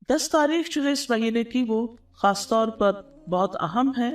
10 تاریخ جو ہے اس مہینے کی وہ خاص طور پر بہت اہم ہے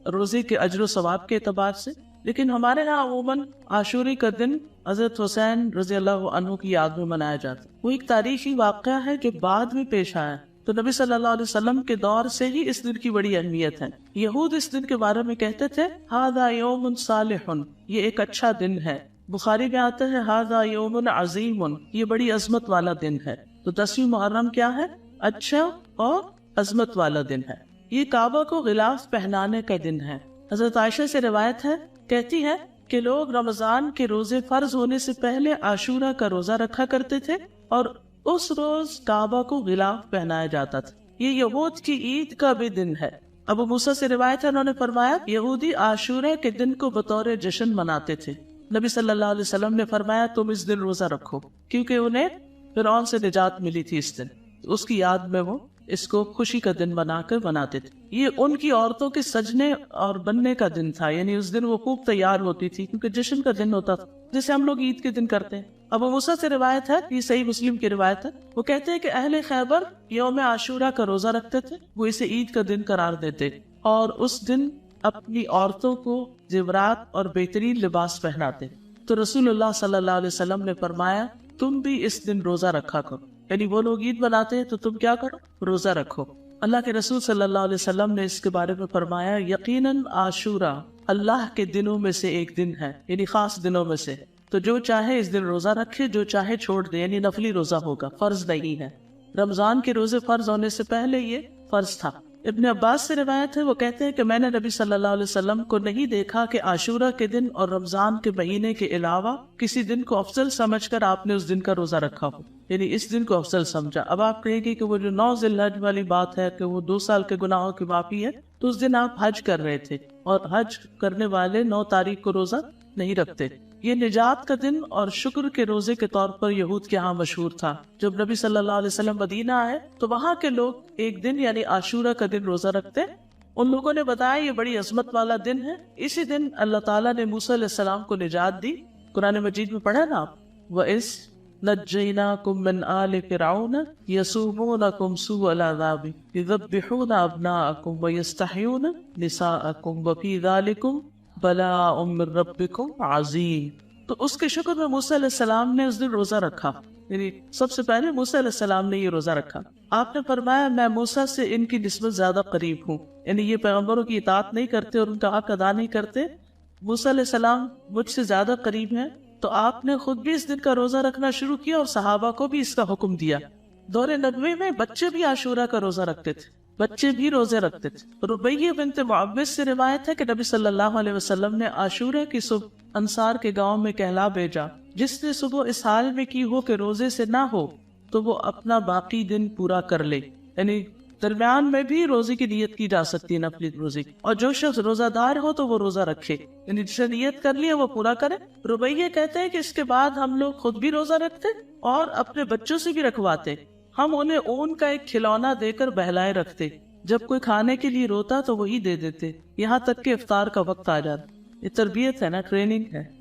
روزے کے اجر و ثواب کے اعتبار سے، لیکن ہمارے ہاں عموماً عاشوری کا دن حضرت حسین رضی اللہ عنہ کی یاد میں منایا جاتا ہے۔ وہ ایک تاریخی واقعہ ہے جو بعد میں پیش آیا، تو نبی صلی اللہ علیہ وسلم کے دور سے ہی اس دن کی بڑی اہمیت ہے۔ یہود اس دن کے بارے میں کہتے تھے ھذا یوم صالح، یہ ایک اچھا دن ہے۔ بخاری میں آتا ہے ھذا یوم عظیم، یہ بڑی عظمت والا دن ہے۔ تو 10ویں محرم کیا ہے؟ اچھا اور عظمت والا دن ہے۔ یہ کعبہ کو غلاف پہنانے کا دن ہے۔ حضرت عائشہ سے روایت ہے، کہتی ہے کہ لوگ رمضان کے روزے فرض ہونے سے پہلے عاشورہ کا روزہ رکھا کرتے تھے اور اس روز کعبہ کو غلاف پہنایا جاتا تھا۔ یہ یہود کی عید کا بھی دن ہے۔ ابو موسیٰ سے روایت ہے، انہوں نے فرمایا یہودی عاشورہ کے دن کو بطور جشن مناتے تھے۔ نبی صلی اللہ علیہ وسلم نے فرمایا تم اس دن روزہ رکھو، کیونکہ انہیں فرعون سے نجات ملی تھی اس دن، اس کی یاد میں وہ اس کو خوشی کا دن بنا کر مناتے تھے۔ یہ ان کی عورتوں کے سجنے اور بننے کا دن تھا، یعنی اس دن وہ خوب تیار ہوتی تھی کیونکہ جشن کا دن ہوتا تھا، جیسے ہم لوگ عید کے دن کرتے ہیں۔ ابو موسیٰ سے روایت ہے، یہ صحیح مسلم کی روایت ہے، وہ کہتے ہیں کہ اہل خیبر یوم عاشورہ کا روزہ رکھتے تھے، وہ اسے عید کا دن قرار دیتے اور اس دن اپنی عورتوں کو زیورات اور بہترین لباس پہناتے۔ تو رسول اللہ صلی اللہ علیہ وسلم نے فرمایا تم بھی اس دن روزہ رکھا کرو، یعنی وہ لوگ عید مناتے ہیں تو تم کیا کرو؟ روزہ رکھو۔ اللہ کے رسول صلی اللہ علیہ وسلم نے اس کے بارے میں فرمایا یقیناً عاشورہ اللہ کے دنوں میں سے ایک دن ہے، یعنی خاص دنوں میں سے، تو جو چاہے اس دن روزہ رکھے، جو چاہے چھوڑ دے، یعنی نفلی روزہ ہوگا، فرض نہیں ہے۔ رمضان کے روزے فرض ہونے سے پہلے یہ فرض تھا۔ ابن عباس سے روایت ہے، وہ کہتے ہیں کہ میں نے نبی صلی اللہ علیہ وسلم کو نہیں دیکھا کہ عاشورہ کے دن اور رمضان کے مہینے کے علاوہ کسی دن کو افضل سمجھ کر آپ نے اس دن کا روزہ رکھا ہو، یعنی اس دن کو افضل سمجھا۔ اب آپ کہیں گے کہ وہ جو 9 ذی الحج والی بات ہے کہ وہ 2 سال کے گناہوں کی معافی ہے، تو اس دن آپ حج کر رہے تھے اور حج کرنے والے 9 تاریخ کو روزہ نہیں رکھتے۔ یہ نجات کا دن اور شکر کے روزے کے طور پر یہود کے ہاں مشہور تھا۔ جب نبی صلی اللہ علیہ وسلم مدینہ آئے تو وہاں کے لوگ ایک دن یعنی عاشورہ کا دن روزہ رکھتے۔ ان لوگوں نے بتایا یہ بڑی عظمت والا دن ہے، اسی دن اللہ تعالیٰ نے موسیٰ علیہ السلام کو نجات دی۔ قرآن مجید میں پڑھا نا آپ، وَإِذْ نَجَّيْنَاكُمْ مِنْ آلِ فِرْعَوْنَ يَسُومُونَكُمْ سُوءَ الْعَذَابِ يُذَبِّحُونَ أَبْنَاءَكُمْ وَيَسْتَحْيُونَ نِسَاءَكُمْ وَفِي ذَلِكُمْ بلاء من ربکم عظیم۔ تو اس کے شکر میں موسیٰ علیہ السلام نے اس دن روزہ رکھا، یعنی سب سے پہلے موسیٰ علیہ السلام نے یہ روزہ رکھا۔ آپ نے فرمایا میں موسیٰ سے ان کی نسبت زیادہ قریب ہوں، یعنی یہ پیغمبروں کی اطاعت نہیں کرتے اور ان کا حق ادا نہیں کرتے، موسیٰ علیہ السلام مجھ سے زیادہ قریب ہیں، تو آپ نے خود بھی اس دن کا روزہ رکھنا شروع کیا اور صحابہ کو بھی اس کا حکم دیا۔ دور نبوی میں بچے بھی عاشورہ کا روزہ رکھتے تھے، بچے بھی روزے رکھتے تھے۔ ربیہ بنت معوذ سے روایت ہے کہ نبی صلی اللہ علیہ وسلم نے عاشورہ کی صبح انصار کے گاؤں میں کہلا بھیجا، جس نے صبح اس حال میں کی ہو کہ روزے سے نہ ہو تو وہ اپنا باقی دن پورا کر لے، یعنی درمیان میں بھی روزے کی نیت کی جا سکتی ہے، نفلی روزے، اور جو شخص روزہ دار ہو تو وہ روزہ رکھے، یعنی جسے نیت کر لیا وہ پورا کرے۔ ربیہ کہتے ہیں کہ اس کے بعد ہم لوگ خود بھی روزہ رکھتے اور اپنے بچوں سے بھی رکھواتے۔ ہم انہیں اون کا ایک کھلونا دے کر بہلائے رکھتے، جب کوئی کھانے کے لیے روتا تو وہی دے دیتے، یہاں تک کہ افطار کا وقت آ جاتا۔ یہ تربیت ہے نا، ٹریننگ ہے۔